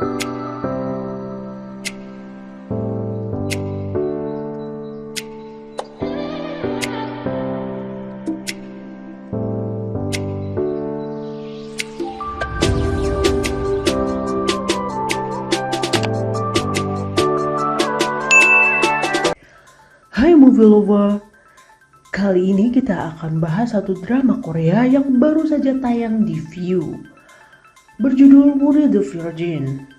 Hai movie lover, kali ini kita akan bahas satu drama Korea yang baru saja tayang di Viu, berjudul Wuri the Virgin.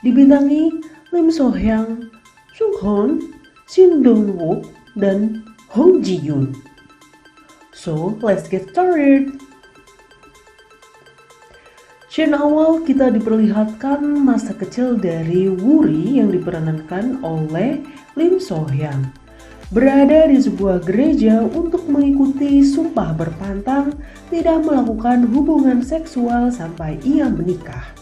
Dibintangi Lim So Hyang, Sung Hoon, Shin Dong Wook, dan Hong Ji Yoon. So let's get started. Scene awal kita diperlihatkan masa kecil dari Wuri yang diperankan oleh Lim So Hyang, berada di sebuah gereja untuk mengikuti sumpah berpantang tidak melakukan hubungan seksual sampai ia menikah.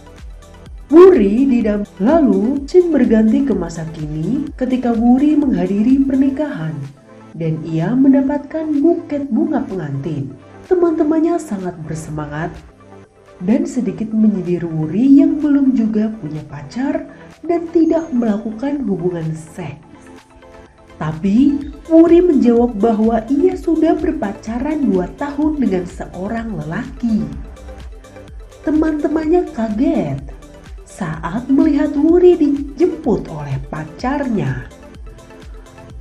Wuri lalu scene berganti ke masa kini ketika Wuri menghadiri pernikahan dan ia mendapatkan buket bunga pengantin. Teman-temannya sangat bersemangat dan sedikit menyindir Wuri yang belum juga punya pacar dan tidak melakukan hubungan seks. Tapi Wuri menjawab bahwa ia sudah berpacaran 2 tahun dengan seorang lelaki. Teman-temannya kaget saat melihat Wuri dijemput oleh pacarnya.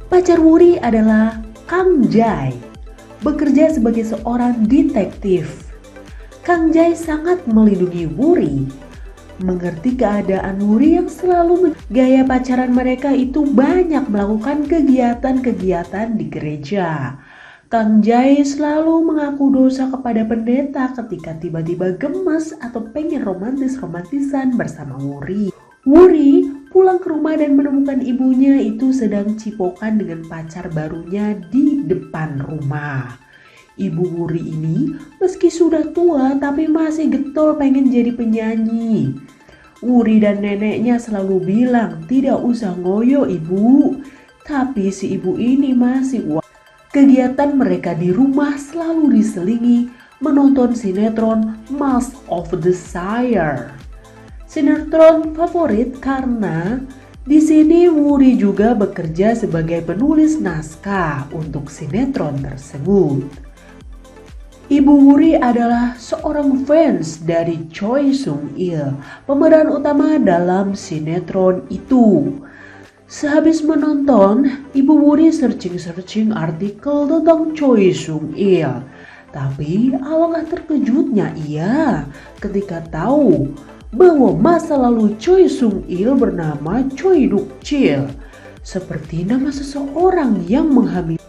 Pacar Wuri adalah Kang Jae, bekerja sebagai seorang detektif. Kang Jae sangat melindungi Wuri, mengerti keadaan Wuri yang selalu gaya pacaran mereka itu banyak melakukan kegiatan-kegiatan di gereja. Kang Jae selalu mengaku dosa kepada pendeta ketika tiba-tiba gemes atau pengen romantis-romantisan bersama Wuri. Wuri pulang ke rumah dan menemukan ibunya itu sedang cipokan dengan pacar barunya di depan rumah. Ibu Wuri ini meski sudah tua tapi masih getol pengen jadi penyanyi. Wuri dan neneknya selalu bilang tidak usah ngoyo ibu, tapi si ibu ini masih kegiatan mereka di rumah selalu diselingi menonton sinetron Mask of Desire. Sinetron favorit karena di sini Wuri juga bekerja sebagai penulis naskah untuk sinetron tersebut. Ibu Wuri adalah seorang fans dari Choi Sung Il, pemeran utama dalam sinetron itu. Sehabis menonton, Ibu Wuri searching artikel tentang Choi Sung Il. Tapi alangkah terkejutnya ia ketika tahu bahwa masa lalu Choi Sung Il bernama Choi Duk Chil, seperti nama seseorang yang menghamili.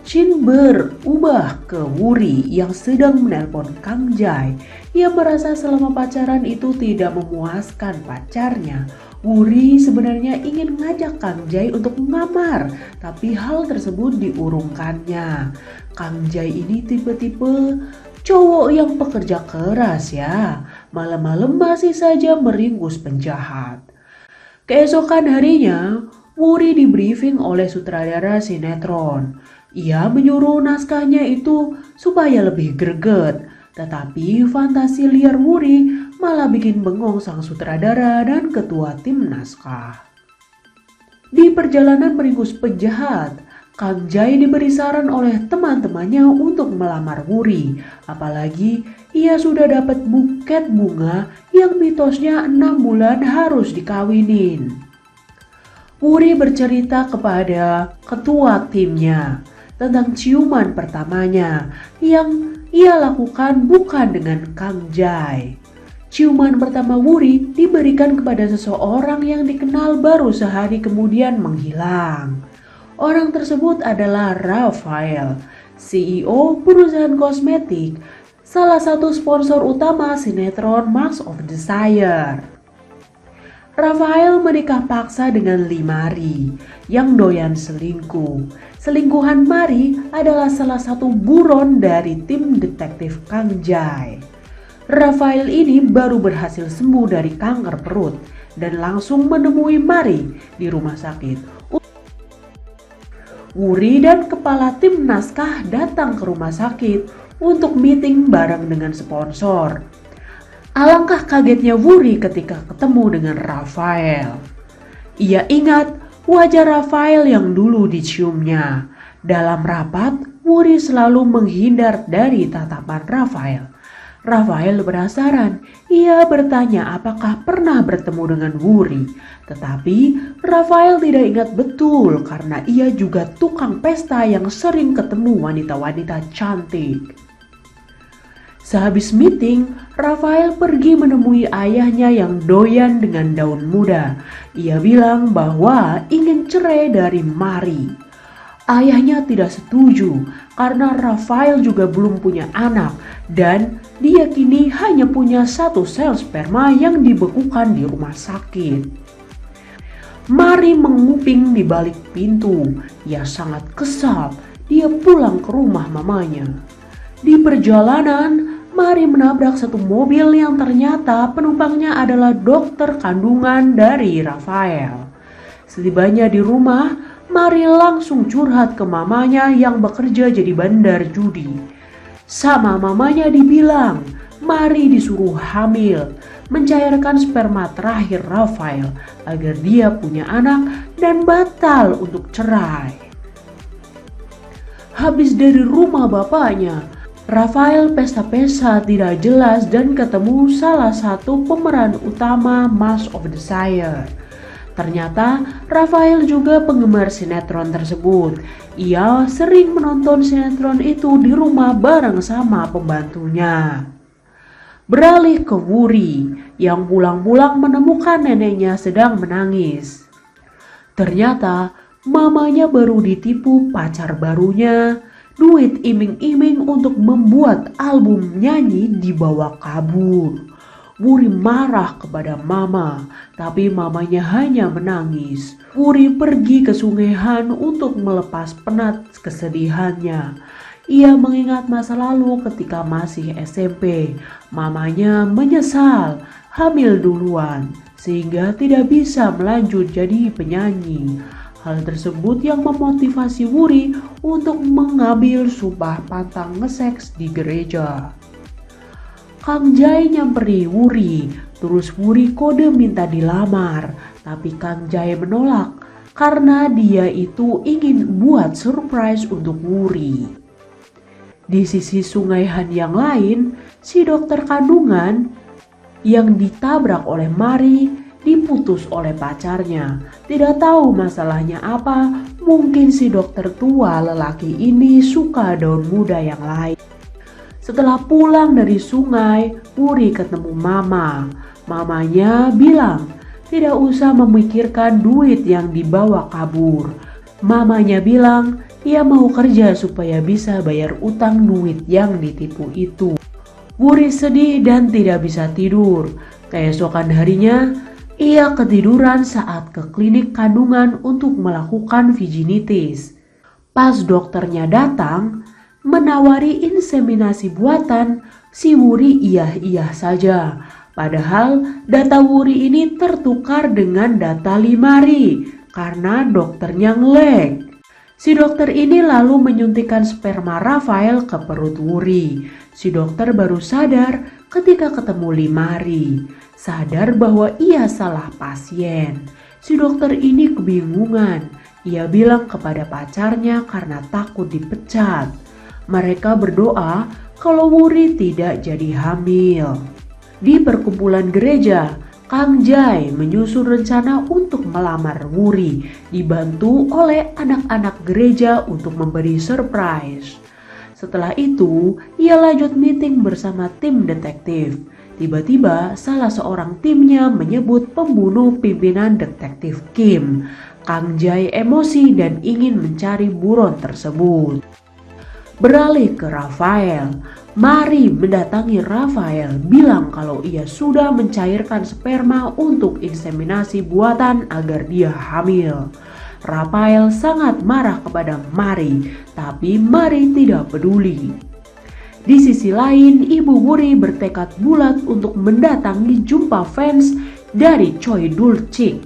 Shin berubah ke Wuri yang sedang menelpon Kang Jae. Ia merasa selama pacaran itu tidak memuaskan pacarnya. Wuri sebenarnya ingin ngajak Kang Jae untuk mengamar, tapi hal tersebut diurungkannya. Kang Jae ini tipe-tipe cowok yang pekerja keras ya. Malam-malam masih saja meringkus penjahat. Keesokan harinya, Wuri di-briefing oleh sutradara sinetron. Ia menyuruh naskahnya itu supaya lebih greget, tetapi fantasi liar Wuri malah bikin bengong sang sutradara dan ketua tim naskah. Di perjalanan meringkus penjahat, Kang Jae diberi saran oleh teman-temannya untuk melamar Wuri, apalagi ia sudah dapat buket bunga yang mitosnya 6 bulan harus dikawinin. Wuri bercerita kepada ketua timnya tentang ciuman pertamanya yang ia lakukan bukan dengan Kang Jae. Ciuman pertama Wuri diberikan kepada seseorang yang dikenal baru sehari kemudian menghilang. Orang tersebut adalah Rafael, CEO perusahaan kosmetik, salah satu sponsor utama sinetron Mask of Desire. Rafael menikah paksa dengan Lee Mari yang doyan selingkuh. Selingkuhan Mari adalah salah satu buron dari tim detektif Kang Jae. Rafael ini baru berhasil sembuh dari kanker perut dan langsung menemui Mari di rumah sakit. Wuri dan kepala tim naskah datang ke rumah sakit untuk meeting bareng dengan sponsor. Alangkah kagetnya Wuri ketika ketemu dengan Rafael. Ia ingat wajah Rafael yang dulu diciumnya. Dalam rapat, Wuri selalu menghindar dari tatapan Rafael. Rafael penasaran. Ia bertanya apakah pernah bertemu dengan Wuri. Tetapi Rafael tidak ingat betul karena ia juga tukang pesta yang sering ketemu wanita-wanita cantik. Sehabis meeting, Rafael pergi menemui ayahnya yang doyan dengan daun muda. Ia bilang bahwa ingin cerai dari Mari. Ayahnya tidak setuju karena Rafael juga belum punya anak dan dia kini hanya punya satu sel sperma yang dibekukan di rumah sakit. Mari menguping di balik pintu. Ia sangat kesal. Dia pulang ke rumah mamanya. Di perjalanan, Mari menabrak satu mobil yang ternyata penumpangnya adalah dokter kandungan dari Rafael. Setibanya di rumah, Mari langsung curhat ke mamanya yang bekerja jadi bandar judi. Sama mamanya dibilang, Mari disuruh hamil, mencairkan sperma terakhir Rafael agar dia punya anak dan batal untuk cerai. Habis dari rumah bapaknya, Rafael pesta-pesta tidak jelas dan ketemu salah satu pemeran utama Mask of Desire. Ternyata Rafael juga penggemar sinetron tersebut. Ia sering menonton sinetron itu di rumah bareng sama pembantunya. Beralih ke Wuri yang pulang-pulang menemukan neneknya sedang menangis. Ternyata mamanya baru ditipu pacar barunya. Duit iming-iming untuk membuat album nyanyi dibawa kabur. Wuri marah kepada mama, tapi mamanya hanya menangis. Wuri pergi ke Sungai Han untuk melepas penat kesedihannya. Ia mengingat masa lalu ketika masih SMP. Mamanya menyesal hamil duluan sehingga tidak bisa melanjut jadi penyanyi. Hal tersebut yang memotivasi Wuri untuk mengambil sumpah pantang ngeseks di gereja. Kang Jae nyamperi Wuri, terus Wuri kode minta dilamar, tapi Kang Jae menolak karena dia itu ingin buat surprise untuk Wuri. Di sisi Sungai Han yang lain, si dokter kandungan yang ditabrak oleh Mari diputus oleh pacarnya. Tidak tahu masalahnya apa, mungkin si dokter tua lelaki ini suka daun muda yang lain. Setelah pulang dari sungai, Wuri ketemu mama. Mamanya bilang, tidak usah memikirkan duit yang dibawa kabur. Mamanya bilang, ia mau kerja supaya bisa bayar utang duit yang ditipu itu. Wuri sedih dan tidak bisa tidur. Keesokan harinya, ia ketiduran saat ke klinik kandungan untuk melakukan vaginitis. Pas dokternya datang, menawari inseminasi buatan, si Wuri iya-iya saja. Padahal data Wuri ini tertukar dengan data Limari karena dokternya ngelag. Si dokter ini lalu menyuntikkan sperma Rafael ke perut Wuri. Si dokter baru sadar ketika ketemu Limari. Sadar bahwa ia salah pasien. Si dokter ini kebingungan. Ia bilang kepada pacarnya karena takut dipecat. Mereka berdoa kalau Wuri tidak jadi hamil. Di perkumpulan gereja, Kang Jae menyusun rencana untuk melamar Wuri, dibantu oleh anak-anak gereja untuk memberi surprise. Setelah itu, ia lanjut meeting bersama tim detektif. Tiba-tiba salah seorang timnya menyebut pembunuh pimpinan detektif Kim. Kang Jae emosi dan ingin mencari buron tersebut. Beralih ke Rafael, Mari mendatangi Rafael bilang kalau ia sudah mencairkan sperma untuk inseminasi buatan agar dia hamil. Rafael sangat marah kepada Mari, tapi Mari tidak peduli. Di sisi lain, Ibu Wuri bertekad bulat untuk mendatangi jumpa fans dari Choi Dul-sik.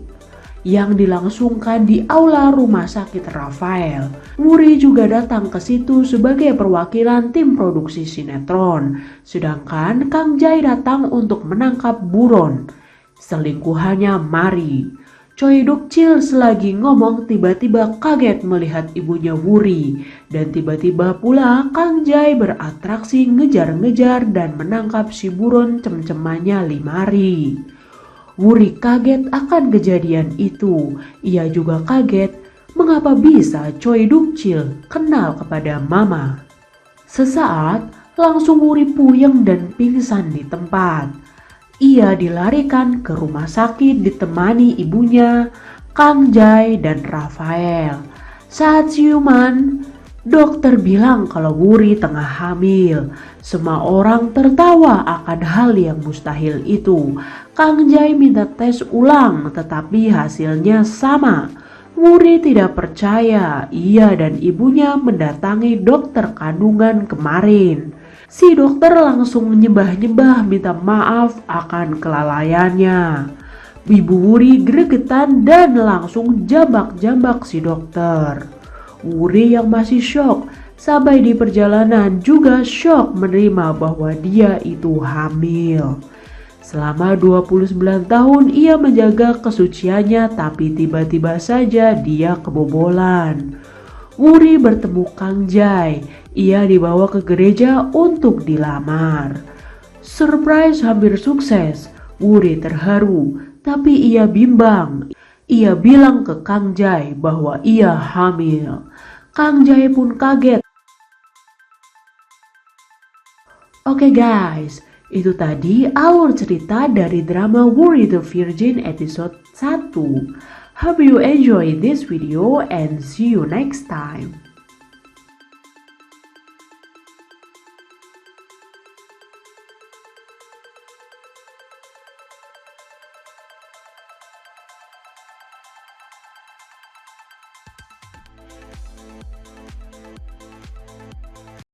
yang dilangsungkan di aula rumah sakit Rafael. Wuri juga datang ke situ sebagai perwakilan tim produksi sinetron, sedangkan Kang Jai datang untuk menangkap buron, selingkuhannya Mari. Choi Duk-chil selagi ngomong tiba-tiba kaget melihat ibunya Wuri, dan tiba-tiba pula Kang Jai beratraksi ngejar-ngejar dan menangkap si buron cem-cemannya Limari. Wuri kaget akan kejadian itu. Ia juga kaget mengapa bisa Choi Duk-chil kenal kepada Mama. Sesaat langsung Wuri puyeng dan pingsan di tempat. Ia dilarikan ke rumah sakit ditemani ibunya, Kang Jai dan Rafael. Saat siuman, dokter bilang kalau Wuri tengah hamil. Semua orang tertawa akan hal yang mustahil itu. Kang Jai minta tes ulang tetapi hasilnya sama. Wuri tidak percaya. Ia dan ibunya mendatangi dokter kandungan kemarin. Si dokter langsung nyembah-nyembah minta maaf akan kelalaiannya. Ibu Wuri gregetan dan langsung jambak-jambak si dokter. Wuri yang masih syok sampai di perjalanan juga syok menerima bahwa dia itu hamil. Selama 29 tahun ia menjaga kesuciannya, tapi tiba-tiba saja dia kebobolan. Wuri bertemu Kang Jai. Ia dibawa ke gereja untuk dilamar. Surprise hampir sukses. Wuri terharu, tapi ia bimbang. Ia bilang ke Kang Jai bahwa ia hamil. Kang Jai pun kaget. Oke guys, itu tadi alur cerita dari drama Wuri the Virgin episode 1. Hope you enjoy this video and see you next time.